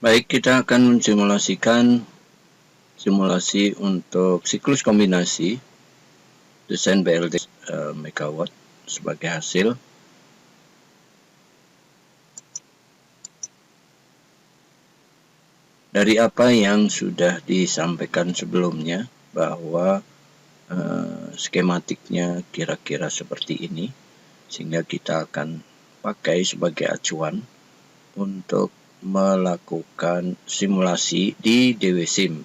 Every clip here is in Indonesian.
Baik, kita akan mensimulasikan simulasi untuk siklus kombinasi desain BLD megawatt sebagai hasil. Dari apa yang sudah disampaikan sebelumnya bahwa skematiknya kira-kira seperti ini, sehingga kita akan pakai sebagai acuan untuk melakukan simulasi di DWSIM.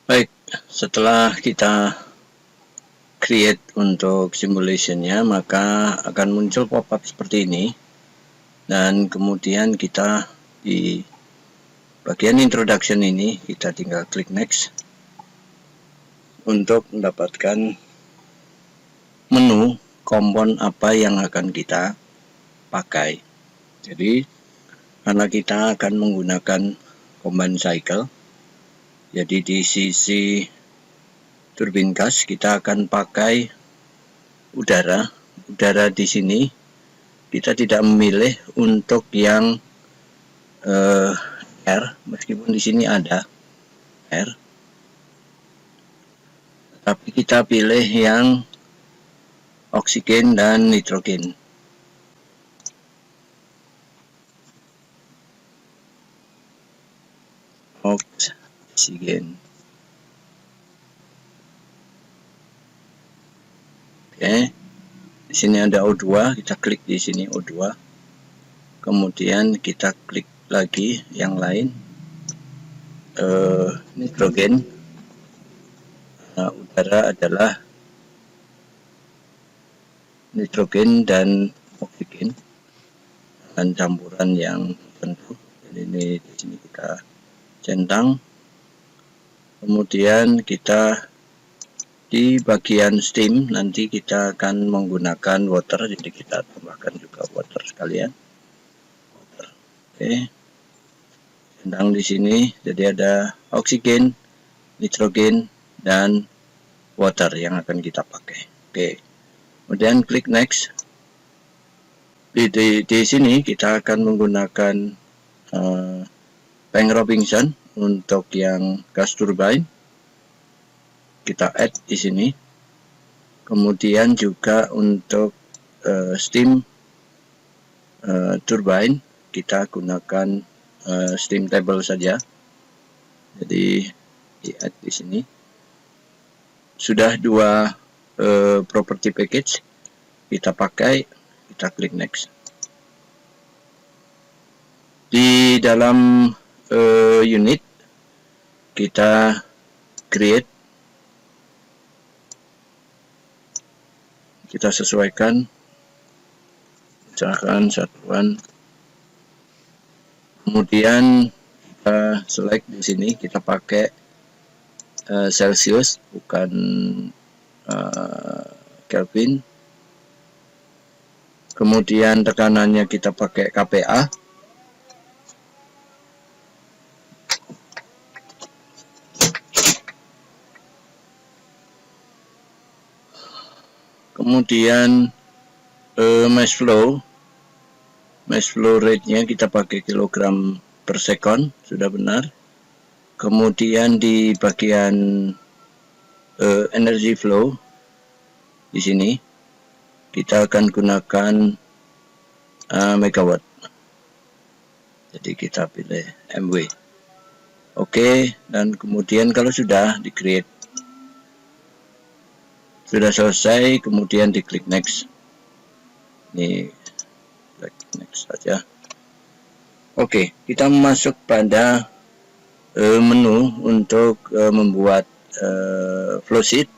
Baik, setelah kita create untuk simulationnya, maka akan muncul pop-up seperti ini, dan kemudian kita di bagian introduction ini kita tinggal klik next untuk mendapatkan menu kompon apa yang akan kita pakai. Jadi karena kita akan menggunakan combined cycle, jadi di sisi turbin gas kita akan pakai udara di sini. Kita tidak memilih untuk yang air, meskipun di sini ada air, tapi kita pilih yang oksigen dan nitrogen. Oksigen. Oke. Di sini ada O2, kita klik di sini O2. Kemudian kita klik lagi yang lain, nitrogen. Nah, udara adalah nitrogen dan oksigen dan campuran yang tertentu. Jadi ini di sini kita centang. Kemudian kita di bagian steam nanti kita akan menggunakan water, jadi kita tambahkan juga water sekalian. Oke, centang di sini, jadi ada oksigen, nitrogen, dan water yang akan kita pakai. Oke, kemudian klik next. Di sini kita akan menggunakan Frank Robinson untuk yang gas turbine. Kita add di sini. Kemudian juga untuk steam turbine kita gunakan steam table saja. Jadi di add di sini. Sudah dua property package kita pakai, kita klik next. Di dalam unit kita create, kita sesuaikan misalkan satuan, kemudian kita select di sini, kita pakai Celsius bukan Kelvin. Kemudian tekanannya kita pakai kPa. Kemudian mass flow rate-nya kita pakai kilogram per second, sudah benar. Kemudian di bagian energy flow di sini kita akan gunakan megawatt. Jadi kita pilih MW. Oke, dan kemudian kalau sudah di create, sudah selesai, kemudian diklik next. Ini klik next saja. Oke, kita masuk pada menu untuk membuat flowsheet.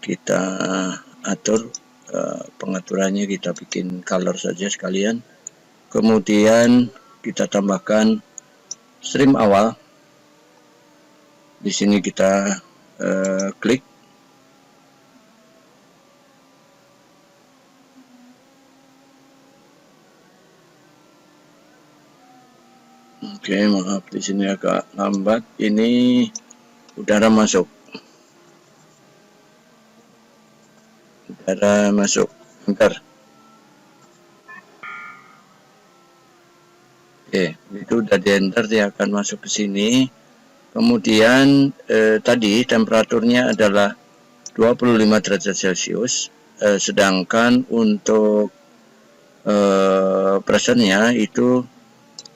Kita atur pengaturannya, kita bikin color saja sekalian. Kemudian kita tambahkan stream awal. Di sini kita klik. Oke, maaf di sini agak lambat. Ini udara masuk. Udara masuk. Bentar. Oke, itu udah di enter, dia akan masuk ke sini. Kemudian tadi temperaturnya adalah 25 derajat Celcius, sedangkan untuk pressure-nya itu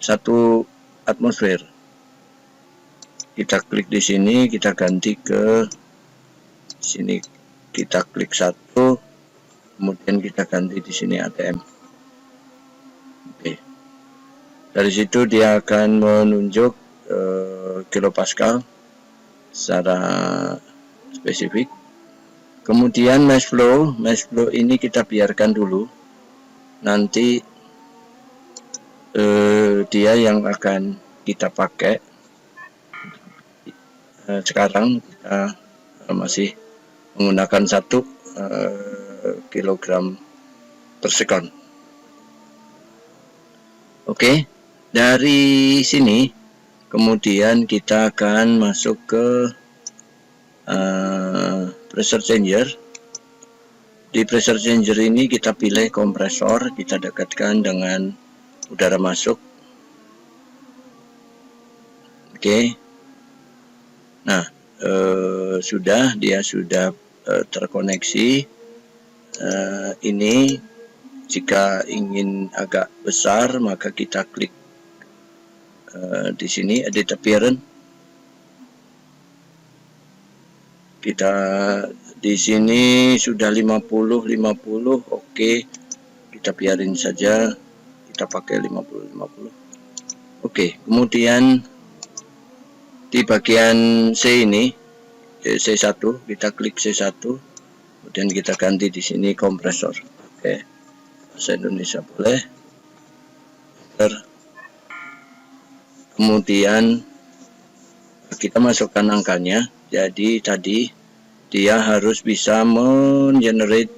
1 atmosfer. Kita klik di sini, kita ganti ke sini, kita klik 1, kemudian kita ganti di sini ATM. Oke. Dari situ dia akan menunjuk kilopascal secara spesifik. Kemudian mass flow ini kita biarkan dulu, nanti dia yang akan kita pakai. Sekarang kita masih menggunakan 1 kilogram per sekon. Oke, dari sini kemudian kita akan masuk ke pressure changer. Di pressure changer ini kita pilih kompresor, kita dekatkan dengan udara masuk. Oke. Nah, dia sudah terkoneksi. Ini jika ingin agak besar, maka kita klik di sini edit appearance. Kita di sini sudah 50, oke, kita biarin saja, kita pakai 50. Oke, kemudian di bagian C ini, C1, kita klik C1, kemudian kita ganti di sini kompresor. Oke, bahasa Indonesia boleh. Kemudian kita masukkan angkanya. Jadi tadi dia harus bisa mengenerate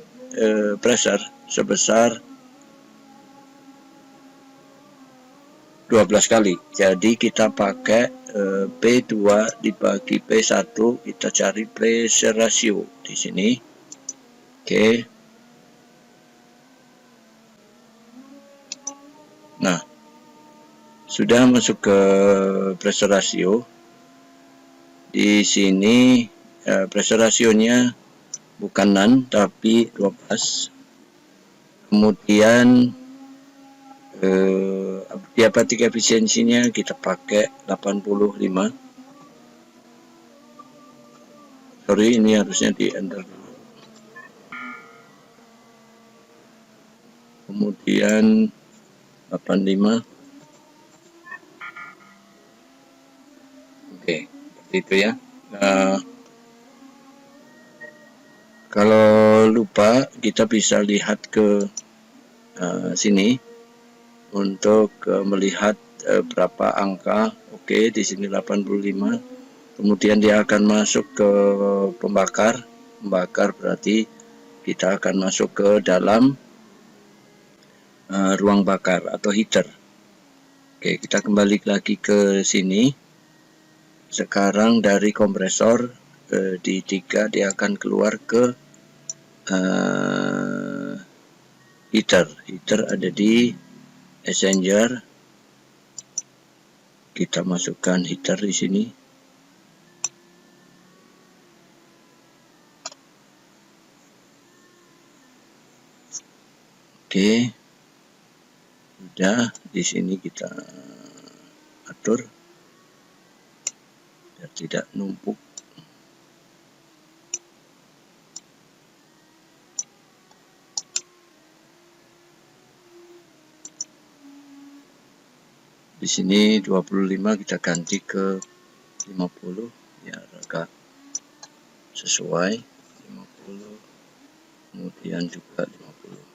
pressure sebesar 12 kali. Jadi kita pakai P2 dibagi P1, kita cari pressure ratio di sini. Oke. Nah, sudah masuk ke pressure ratio. Di sini pressure rasionya bukan NaN tapi 12. Kemudian diabatik efisiensinya kita pakai 85. Sorry, ini harusnya di enter dulu. Kemudian 85. Oke, seperti itu ya. Nah, kalau lupa kita bisa lihat ke sini untuk melihat berapa angka. Oke, di sini 85. Kemudian dia akan masuk ke pembakar. Pembakar berarti kita akan masuk ke dalam ruang bakar atau heater. Oke, kita kembali lagi ke sini. Sekarang dari kompresor di 3 dia akan keluar ke heater. Heater ada di exchanger. Kita masukkan heater di sini. Oke. Sudah, di sini kita atur biar tidak numpuk. Di sini 25 kita ganti ke 50 ya, agak sesuai 50, kemudian juga 50.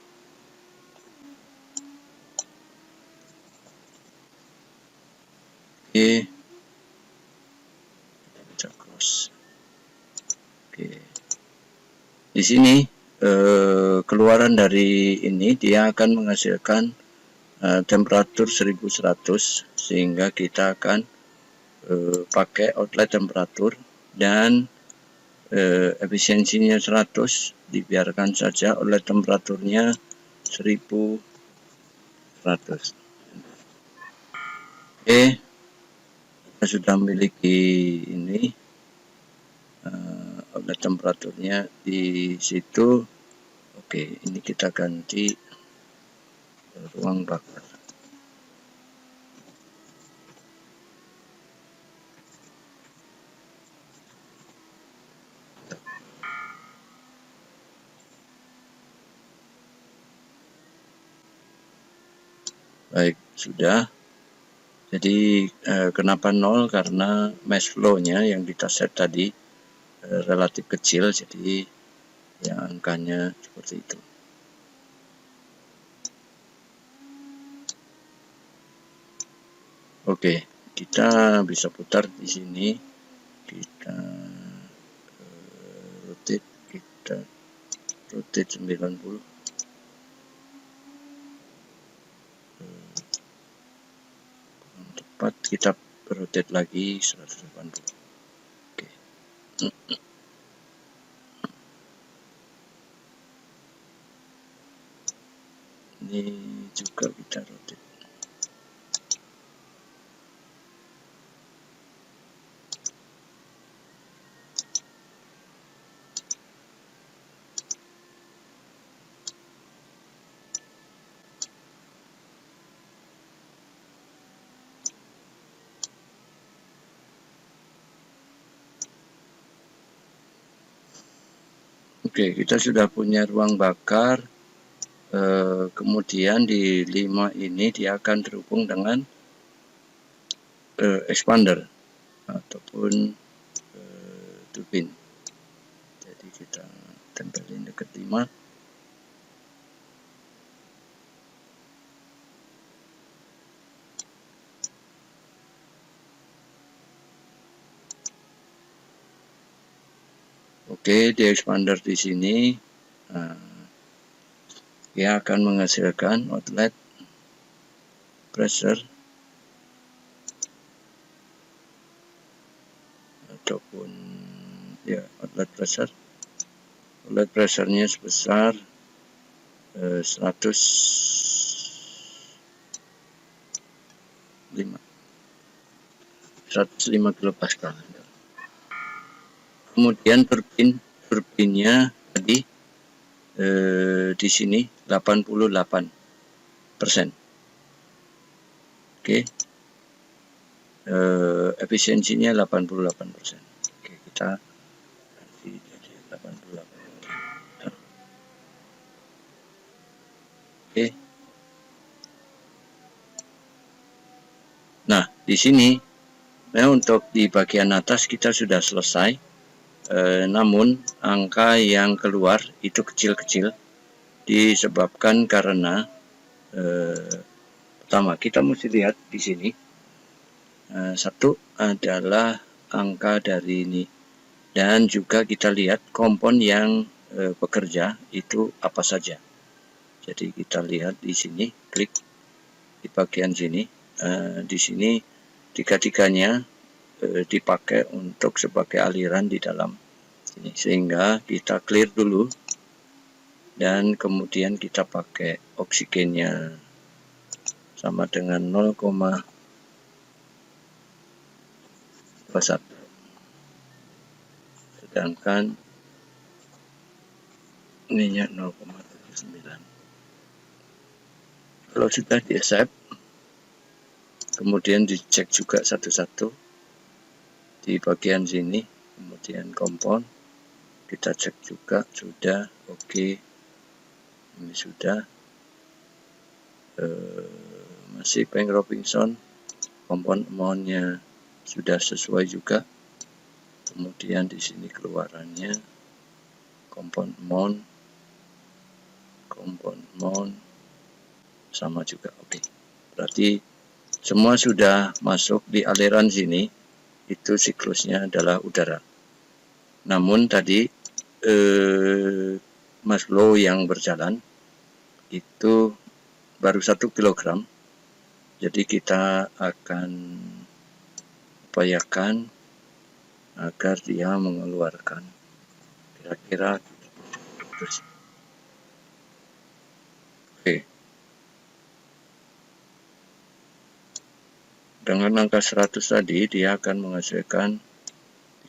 Oke, kita bisa cross. Oke, di sini keluaran dari ini dia akan menghasilkan temperatur 1100, sehingga kita akan pakai outlet temperatur, dan efisiensinya 100, dibiarkan saja outlet temperaturnya 1100. Oke, kita sudah memiliki ini outlet temperaturnya di situ. Oke, ini kita ganti ruang bakar. Baik, sudah. Jadi kenapa 0? Karena mass flow-nya yang kita set tadi relatif kecil, jadi ya angkanya seperti itu. Oke, kita bisa putar di sini. Kita rotate 90. Tepat, kita rotate lagi 180. Oke. Ini juga kita rotate. Oke, kita sudah punya ruang bakar. Kemudian di 5 ini dia akan terhubung dengan expander ataupun turbin. Jadi kita tempelin dekat 5. Oke, di expander di sini dia akan menghasilkan outlet pressure ataupun ya outlet pressure. Outlet pressure-nya sebesar 105 kilopascal. Kemudian turbinnya tadi di sini 88%. Oke. Efisiensinya 88%. Oke, kita ganti jadi 88%. Oke. Nah, di sini untuk di bagian atas kita sudah selesai. Namun angka yang keluar itu kecil-kecil disebabkan karena pertama kita mesti lihat di sini satu adalah angka dari ini, dan juga kita lihat kompon yang bekerja itu apa saja. Jadi kita lihat di sini, klik di bagian sini, di sini tiga-tiganya dipakai untuk sebagai aliran di dalam sini, sehingga kita clear dulu dan kemudian kita pakai oksigennya sama dengan 0,21, sedangkan ininya 0,79. Kalau sudah di accept, kemudian dicek juga satu-satu di bagian sini, kemudian kompon kita cek juga sudah oke. Ini sudah masih Bank Robinson, kompon amount-nya sudah sesuai juga. Kemudian di sini keluarannya kompon amount sama juga oke. Berarti semua sudah masuk di aliran sini. Itu siklusnya adalah udara. Namun tadi mass flow yang berjalan itu baru 1 kilogram. Jadi kita akan upayakan agar dia mengeluarkan kira-kira. Oke. Dengan angka 100 tadi dia akan menghasilkan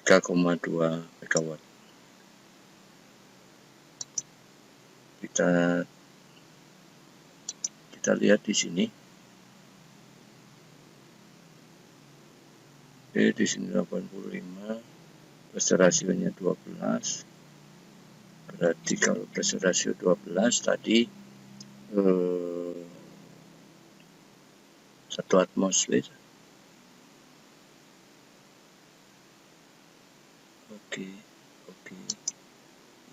3,2 megawatt. Kita lihat di sini. Oke, di sini 85, pressure rasionya 12. Berarti kalau pressure ratio 12 tadi 1 atmosfer. Oke.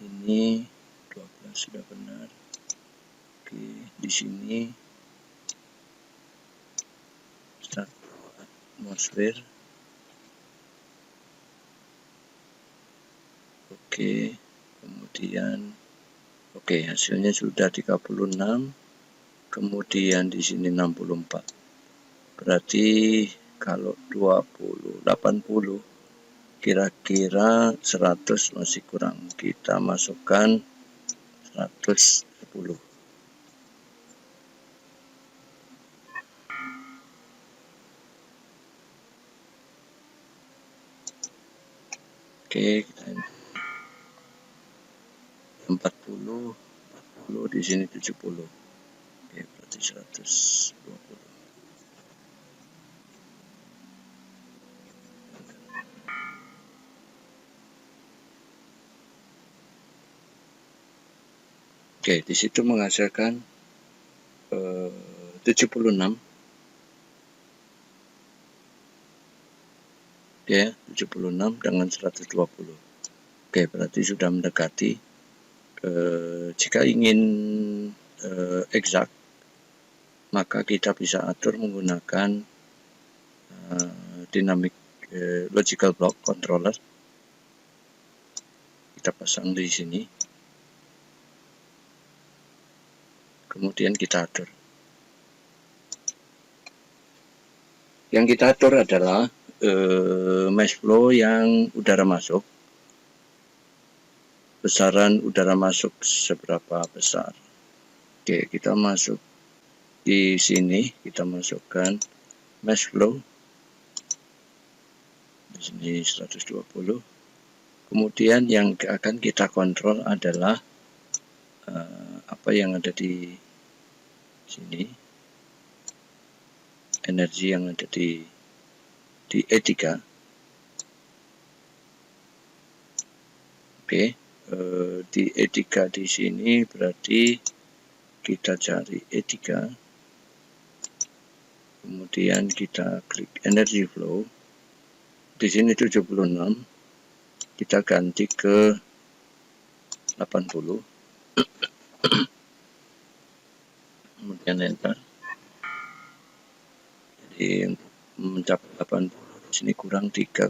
Ini 12 sudah benar. Oke, di sini 1 atmosfer. Oke, kemudian hasilnya sudah 36. Kemudian di sini 64. Berarti kalau 80 kira-kira 100 masih kurang. Kita masukkan 110. Oke, kita 40 di sini 70. Oke, berarti 120. Oke, di situ menghasilkan 76. Ya, 76 dengan 120. Oke, berarti sudah mendekati. Jika ingin exact, maka kita bisa atur menggunakan dynamic logical block controller. Kita pasang di sini. Kemudian kita atur. Yang kita atur adalah mass flow yang udara masuk. Besaran udara masuk seberapa besar. Oke, kita masuk di sini, kita masukkan mass flow. Di sini 120. Kemudian yang akan kita kontrol adalah apa yang ada di sini, energi yang ada di E3. Oke, di E3 di sini berarti kita cari E3, kemudian kita klik energy flow. Di sini 76, kita ganti ke 80. Kemudian enter. Jadi untuk mencapai 80 di sini kurang 3,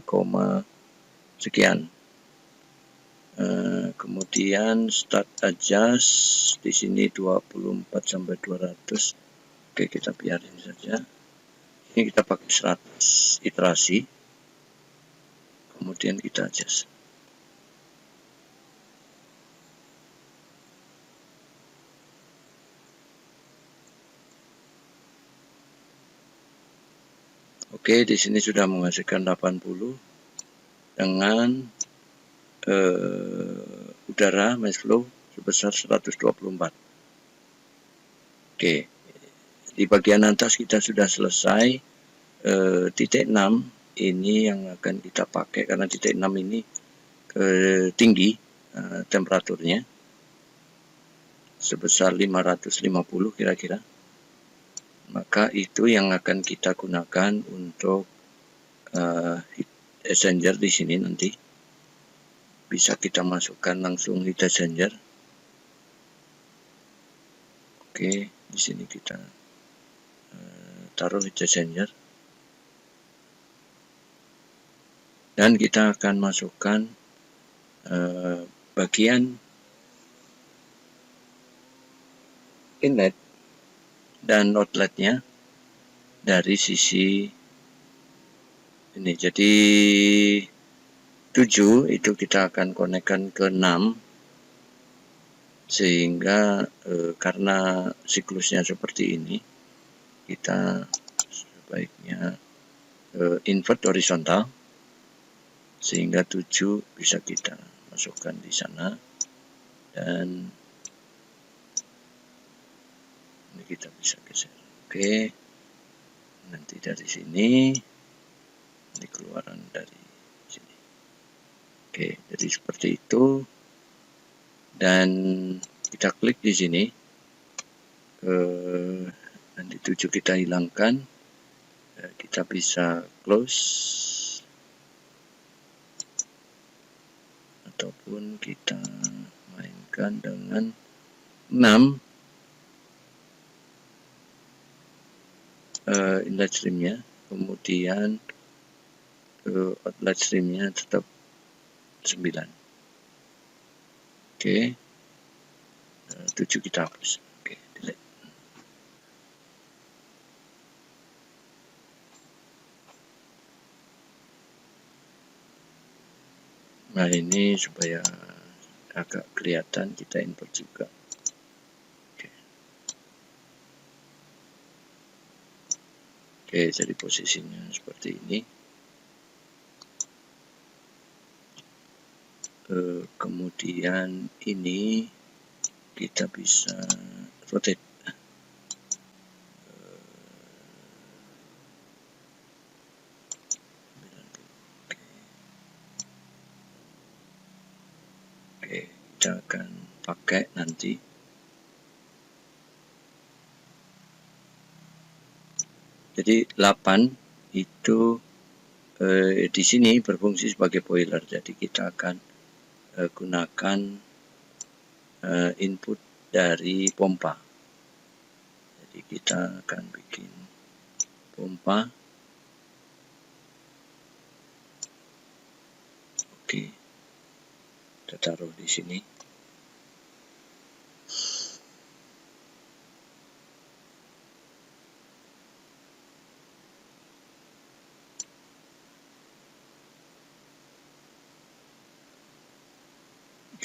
sekian. Kemudian start adjust di sini 24 sampai 200. Oke, kita biarin saja. Ini kita pakai 100 iterasi. Kemudian kita adjust. Oke, di sini sudah menghasilkan 80 dengan udara mass flow sebesar 124. Oke, di bagian atas kita sudah selesai. Titik 6 ini yang akan kita pakai karena titik 6 ini tinggi temperaturnya sebesar 550 kira-kira. Maka itu yang akan kita gunakan untuk heat exchanger di sini nanti. Bisa kita masukkan langsung heat exchanger. Oke, di sini kita taruh heat exchanger. Dan kita akan masukkan bagian inlet dan outletnya dari sisi ini. Jadi 7 itu kita akan konekkan ke 6, sehingga karena siklusnya seperti ini, kita sebaiknya invert horizontal, sehingga 7 bisa kita masukkan di sana, dan ini kita bisa geser. Oke, nanti dari sini, ini keluaran dari sini. Oke, jadi seperti itu, dan kita klik di sini, nanti 7 kita hilangkan, kita bisa close, ataupun kita mainkan dengan 6 inlet streamnya, kemudian outlet streamnya tetap 9. Oke, 7 kita hapus. Oke, delete. Nah, ini supaya agak kelihatan, kita input juga. Oke, jadi posisinya seperti ini. Kemudian ini kita bisa rotate. Oke, kita akan pakai nanti. Jadi 8 itu di sini berfungsi sebagai boiler. Jadi kita akan gunakan input dari pompa. Jadi kita akan bikin pompa. Oke, kita taruh di sini.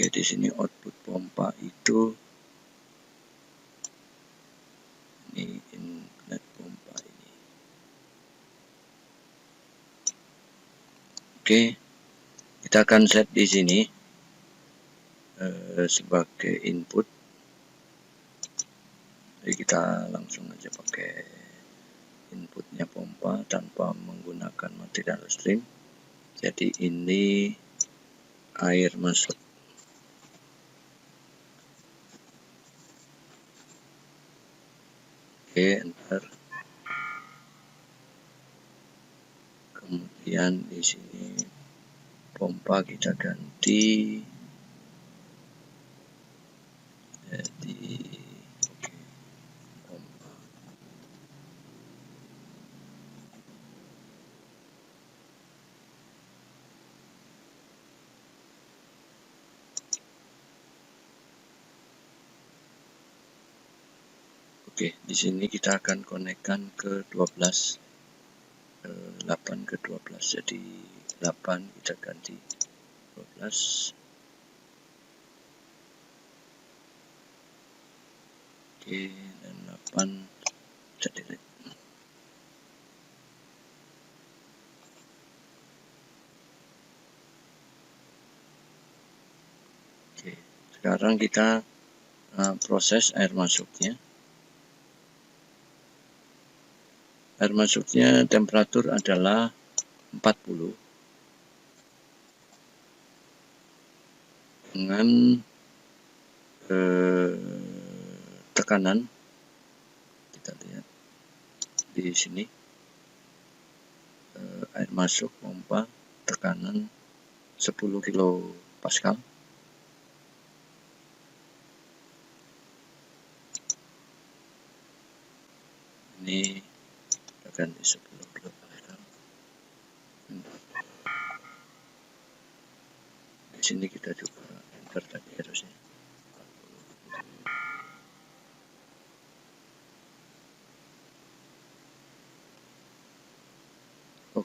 Oke, di sini output pompa itu ini inlet pompa ini. Oke, kita akan set di sini sebagai input. Jadi kita langsung aja pakai inputnya pompa tanpa menggunakan material stream. Jadi ini air masuk. Oke, enter. Kemudian di sini pompa kita ganti jadi pompa. Oke, di sini kita akan konekkan ke 12, 8 ke 12, jadi 8 kita ganti 12. Oke, dan 8 kita delete. Oke, sekarang kita proses air masuknya. Air masuknya temperatur adalah 40 dengan tekanan, kita lihat di sini, air masuk pompa tekanan 10 kilopascal. Ini akan di 10 kilopascal. Di sini kita juga enter tadi harusnya.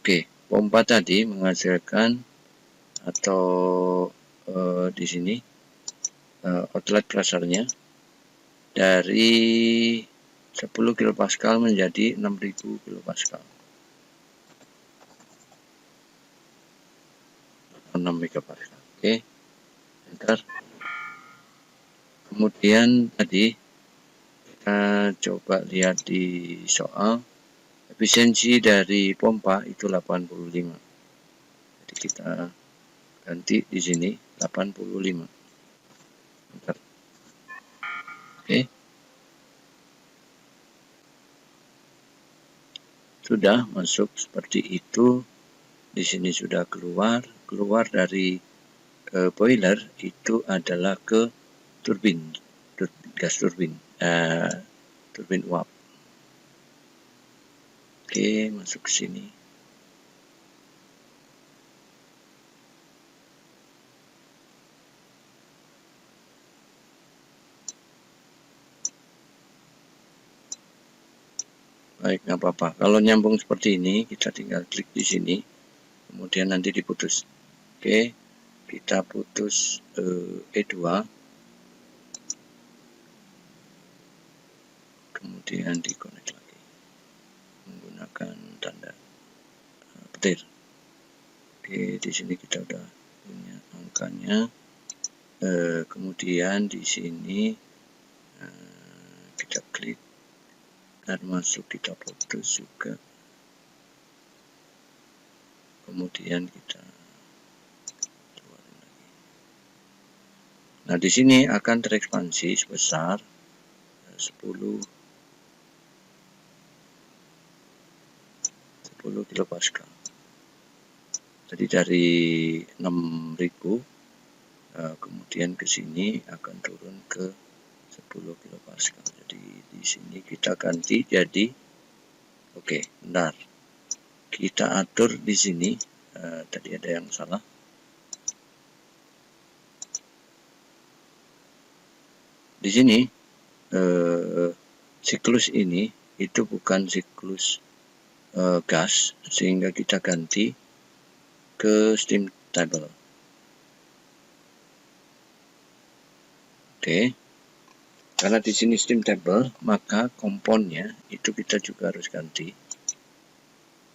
Oke, pompa tadi menghasilkan atau di sini outlet pressure-nya dari 10 kilopascal menjadi 6000 kilopascal. 6 megapascal. Oke. Enter. Kemudian tadi kita coba lihat di soal, efisiensi dari pompa itu 85. Jadi kita ganti di sini 85. Enter. Oke. Sudah masuk seperti itu. Di sini sudah keluar dari boiler itu adalah ke turbin gas turbin uap. Oke, masuk ke sini. Baik, nggak apa-apa. Kalau nyambung seperti ini, kita tinggal klik di sini, kemudian nanti diputus. Oke, kita putus E2, kemudian dikonek lagi menggunakan tanda petir. Oke, di sini kita udah punya angkanya. Kemudian di sini kita klik dan masuk, kita putus juga. Kemudian kita keluarin lagi. Nah, di sini akan terekspansi sebesar 10 kilopascal. Jadi dari 6000 kemudian ke sini akan turun ke 10 kilopascal. Jadi di sini kita ganti jadi oke, benar. Kita atur di sini, tadi ada yang salah. Di sini siklus ini itu bukan siklus gas, sehingga kita ganti ke steam table. Oke. Karena di sini steam table, maka komponnya itu kita juga harus ganti.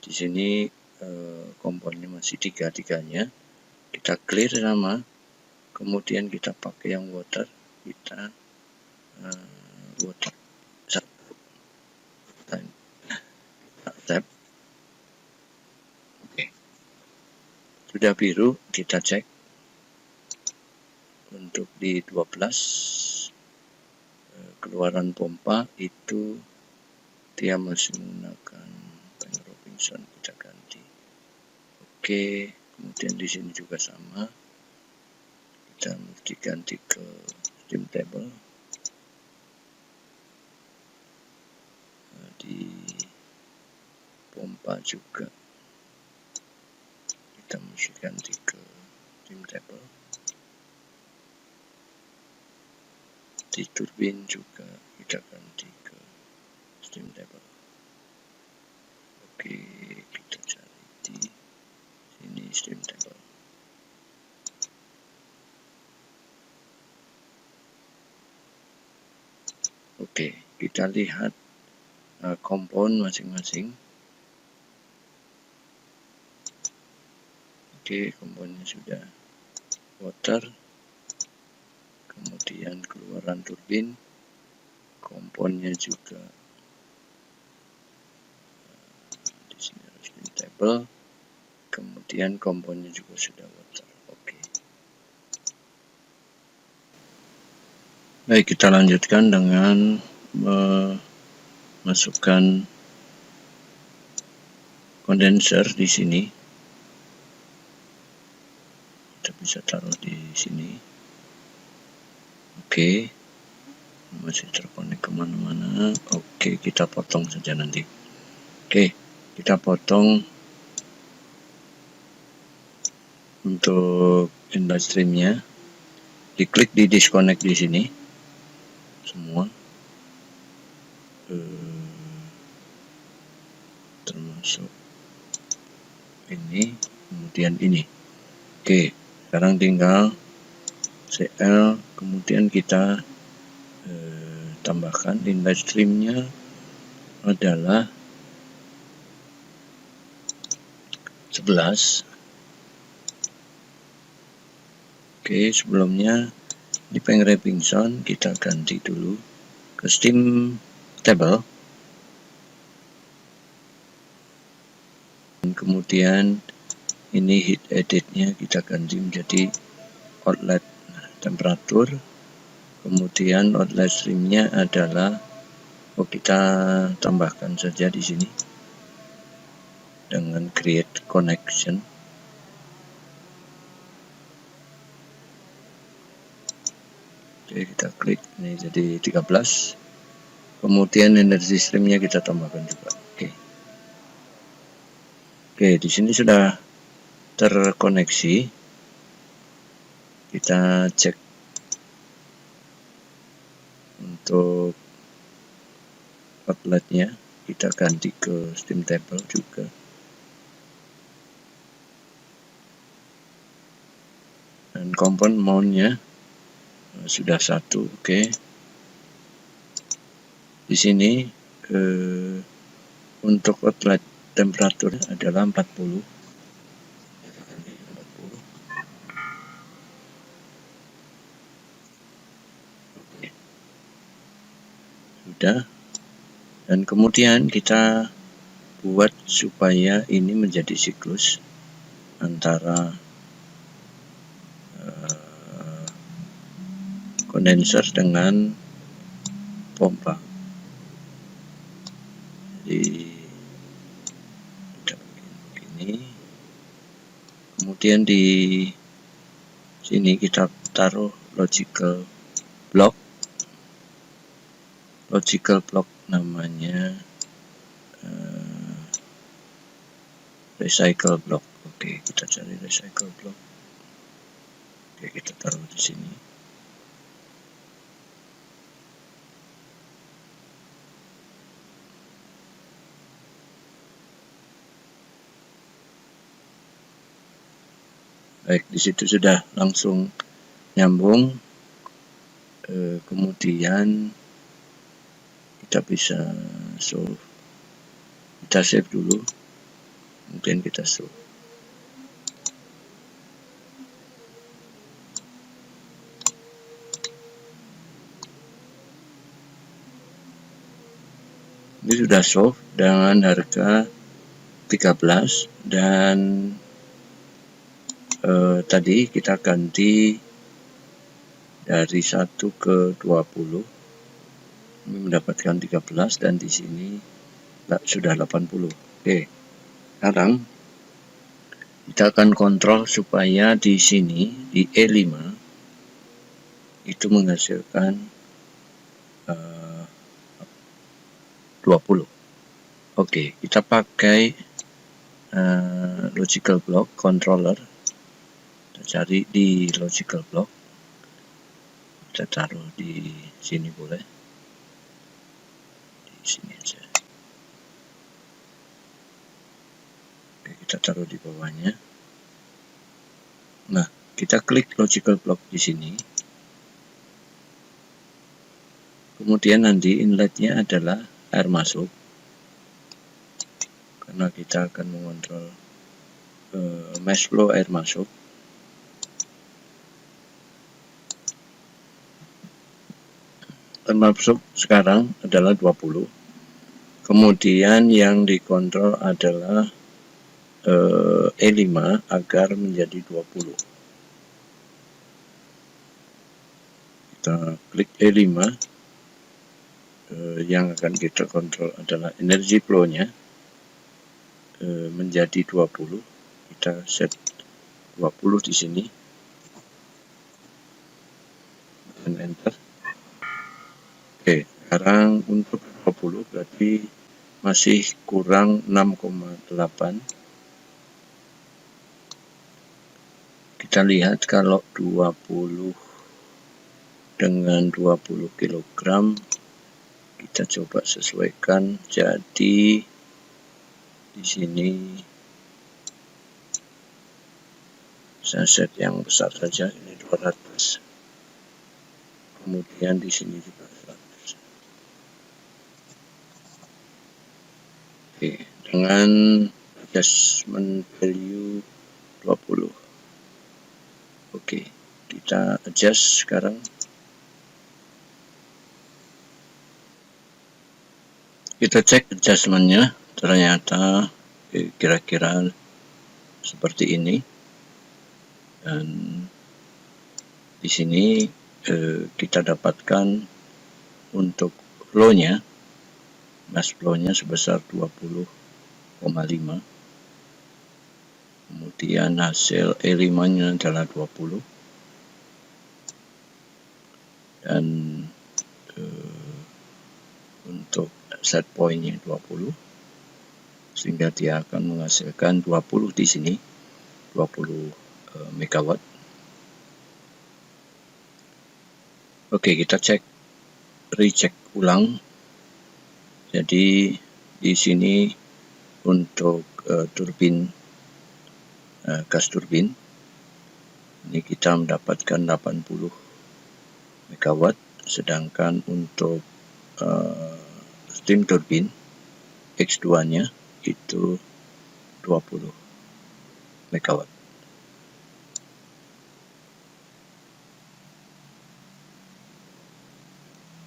Di sini komponnya masih tiga-tiganya. Kita clear sama, kemudian kita pakai yang water, kita water tap. Oke. Sudah biru, kita cek untuk di 12 keluaran pompa itu dia masih menggunakan Penn Robinson, kita ganti. Oke, kemudian di sini juga sama, kita mesti ganti ke steam table. Di pompa juga kita mesti ganti ke steam table. Di turbin juga kita ganti ke steam table. Oke, kita cari di sini steam table. Oke, kita lihat kompon masing-masing. Oke, komponnya sudah water, kemudian keluaran turbin, komponnya juga di sini harus steam table, kemudian komponnya juga sudah water. Oke. Baik, kita lanjutkan dengan memasukkan kondenser di sini. Kita bisa taruh di sini. Oke, masih terkonek kemana-mana. Oke, kita potong saja nanti. Oke, kita potong untuk inlet streamnya. Diklik di disconnect di sini semua, termasuk ini, kemudian ini. Oke, sekarang tinggal CL, kemudian kita tambahkan inlet streamnya adalah 11. Oke, sebelumnya di Peng Wrapping Zone kita ganti dulu ke Steam Table. Dan kemudian ini heat editnya kita ganti menjadi outlet temperatur. Kemudian outlet streamnya adalah kita tambahkan saja di sini dengan create connection. Oke, kita klik ini jadi 13. Kemudian energi streamnya kita tambahkan juga. Oke, di sini sudah terkoneksi. Kita cek untuk outletnya, kita ganti ke Steam Table juga. Dan component mount-nya sudah 1. Oke. Di sini untuk outlet temperatur adalah 40. Oke. Sudah. Dan kemudian kita buat supaya ini menjadi siklus antara kondenser dengan pompa. Jadi begini. Kemudian di sini kita taruh logical block. Logical block namanya recycle block. Oke, kita cari recycle block. Oke, kita taruh di sini. Baik, di situ sudah langsung nyambung. Kemudian kita bisa kita save dulu, kemudian kita show. Ini sudah solve dengan harga 13 dan tadi kita ganti dari 1 ke 20. Ini mendapatkan 13 dan di sini sudah 80. Oke. Sekarang kita akan kontrol supaya di sini di E5 itu menghasilkan 20. Oke, kita pakai logical block controller. Kita cari di logical block. Kita taruh di sini boleh. Di sini aja. Oke, kita taruh di bawahnya. Nah, kita klik logical block di sini. Kemudian nanti inletnya adalah air masuk. Karena kita akan mengontrol mass flow air masuk. Termasuk sekarang adalah 20. Kemudian yang dikontrol adalah E5 agar menjadi 20. Kita klik E5. Yang akan kita kontrol adalah energi flow-nya menjadi 20. Kita set 20 di sini. Dan enter. Oke, sekarang untuk 20 berarti masih kurang 6,8. Kita lihat kalau 20 dengan 20 kg kita coba sesuaikan, jadi di sini Saya set yang besar saja, ini 200. Kemudian di sini juga 100. Oke, dengan adjustment value 20. Oke, kita adjust sekarang. Kita cek adjustmentnya, ternyata kira-kira seperti ini. Dan di sini kita dapatkan untuk flow-nya, mass flow-nya sebesar 20,5. Kemudian hasil E5-nya adalah 20. Dan untuk set point-nya 20. Sehingga dia akan menghasilkan 20 di sini, 20 megawatt. Oke, kita recheck ulang. Jadi di sini untuk turbin gas turbin ini kita mendapatkan 80 megawatt, sedangkan untuk steam turbin X2-nya itu 20 megawatt.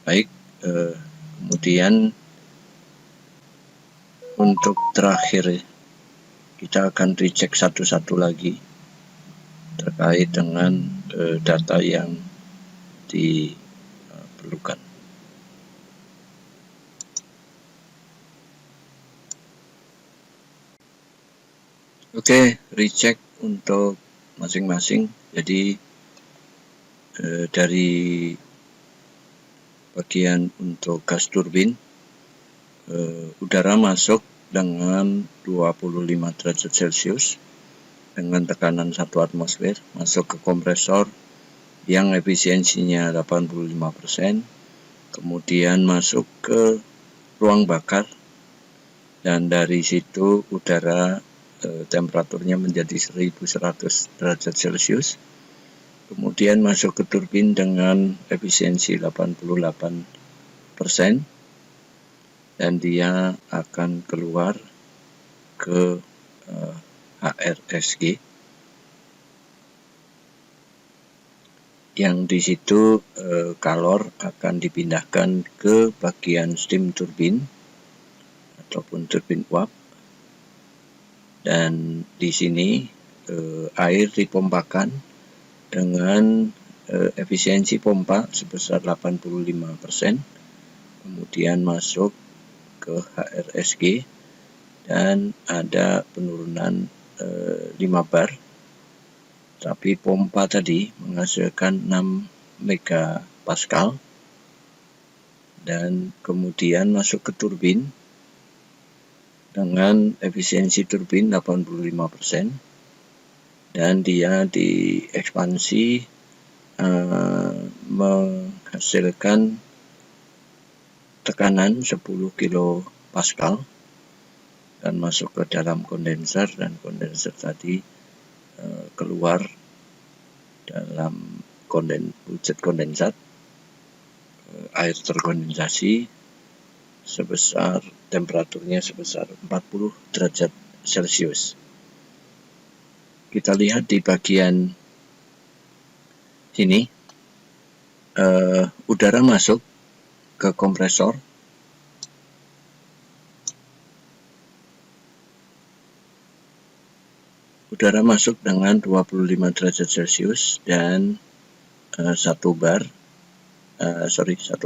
Baik, kemudian untuk terakhir kita akan recheck satu-satu lagi terkait dengan data yang diperlukan. Oke, recheck untuk masing-masing. Jadi dari bagian untuk gas turbin, udara masuk dengan 25 derajat Celcius dengan tekanan 1 atmosfer, masuk ke kompresor yang efisiensinya 85%, kemudian masuk ke ruang bakar, dan dari situ udara temperaturnya menjadi 1100 derajat Celcius, kemudian masuk ke turbin dengan efisiensi 88%, dan dia akan keluar ke HRSG, yang di situ kalor akan dipindahkan ke bagian steam turbin ataupun turbin uap, dan di sini air dipompakan dengan efisiensi pompa sebesar 85%, kemudian masuk ke HRSG dan ada penurunan 5 bar, tapi pompa tadi menghasilkan 6 megapascal, dan kemudian masuk ke turbin dengan efisiensi turbin 85%, dan dia diekspansi menghasilkan tekanan 10 kilopascal dan masuk ke dalam kondenser, dan kondenser tadi keluar dalam wujud kondensat, air terkondensasi sebesar temperaturnya sebesar 40 derajat Celcius. Kita lihat di bagian sini, udara masuk ke kompresor, udara masuk dengan 25 derajat Celcius dan 1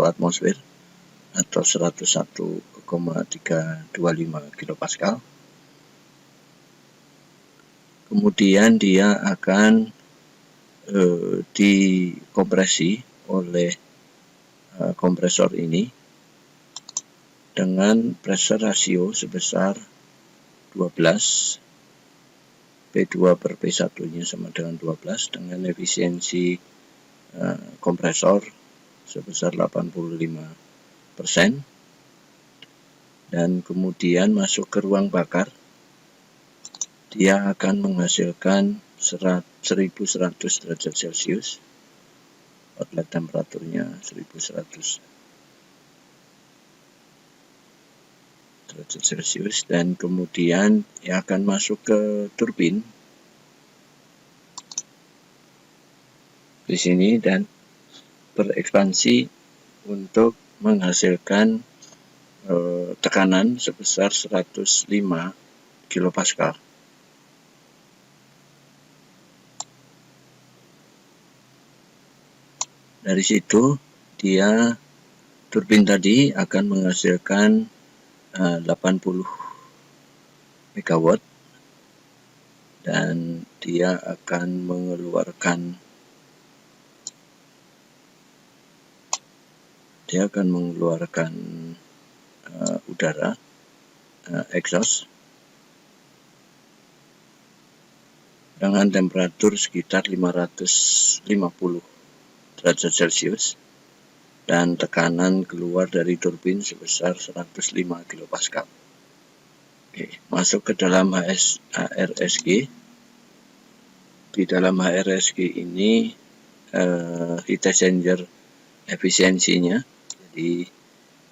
atmosfer atau 101,325 kilopascal. Kemudian dia akan dikompresi oleh kompresor ini dengan pressure ratio sebesar 12, P2 per P1 nya sama dengan 12, dengan efisiensi kompresor sebesar 85%, dan kemudian masuk ke ruang bakar, dia akan menghasilkan 1100 derajat Celcius. Outlet temperaturnya 1100 derajat Celcius, dan kemudian akan masuk ke turbin di sini dan berekspansi untuk menghasilkan tekanan sebesar 105 kilopascal. Dari situ turbin tadi akan menghasilkan 80 megawatt, dan dia akan mengeluarkan udara, exhaust, dengan temperatur sekitar 550 derajat Celcius, dan tekanan keluar dari turbin sebesar 105 kilopascal. Oke, masuk ke dalam HRSG. Di dalam HRSG ini heat exchanger efisiensinya, jadi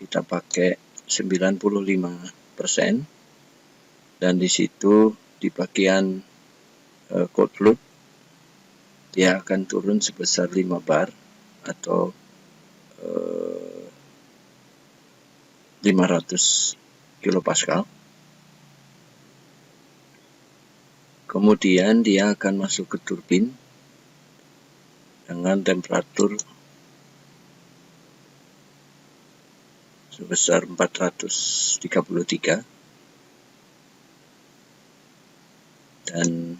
kita pakai 95%, dan di situ di bagian cold loop dia akan turun sebesar 5 bar atau 500 kilopascal. Kemudian dia akan masuk ke turbin dengan temperatur sebesar 433, dan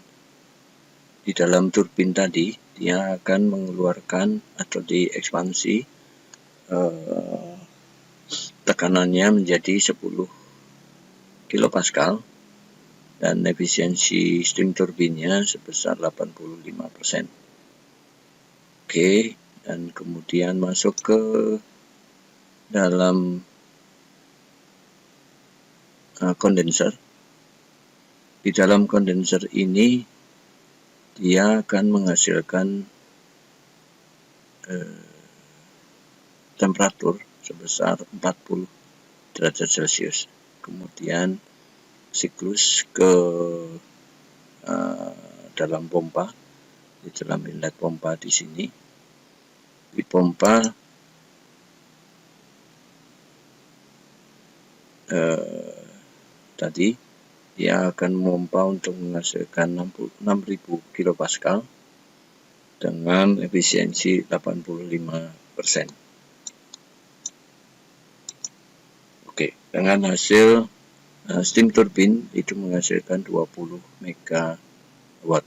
di dalam turbin tadi dia akan mengeluarkan atau diekspansi tekanannya menjadi 10 kilopascal, dan efisiensi steam turbinnya sebesar 85%. Oke, dan kemudian masuk ke dalam kondenser. Di dalam kondenser ini dia akan menghasilkan temperatur sebesar 40 derajat Celcius. Kemudian siklus ke dalam pompa, di dalam inlet pompa di sini. Di pompa tadi dia akan memompa untuk menghasilkan 6000 kilopascal dengan efisiensi 85%. Oke, dengan hasil steam turbin itu menghasilkan 20 megawatt.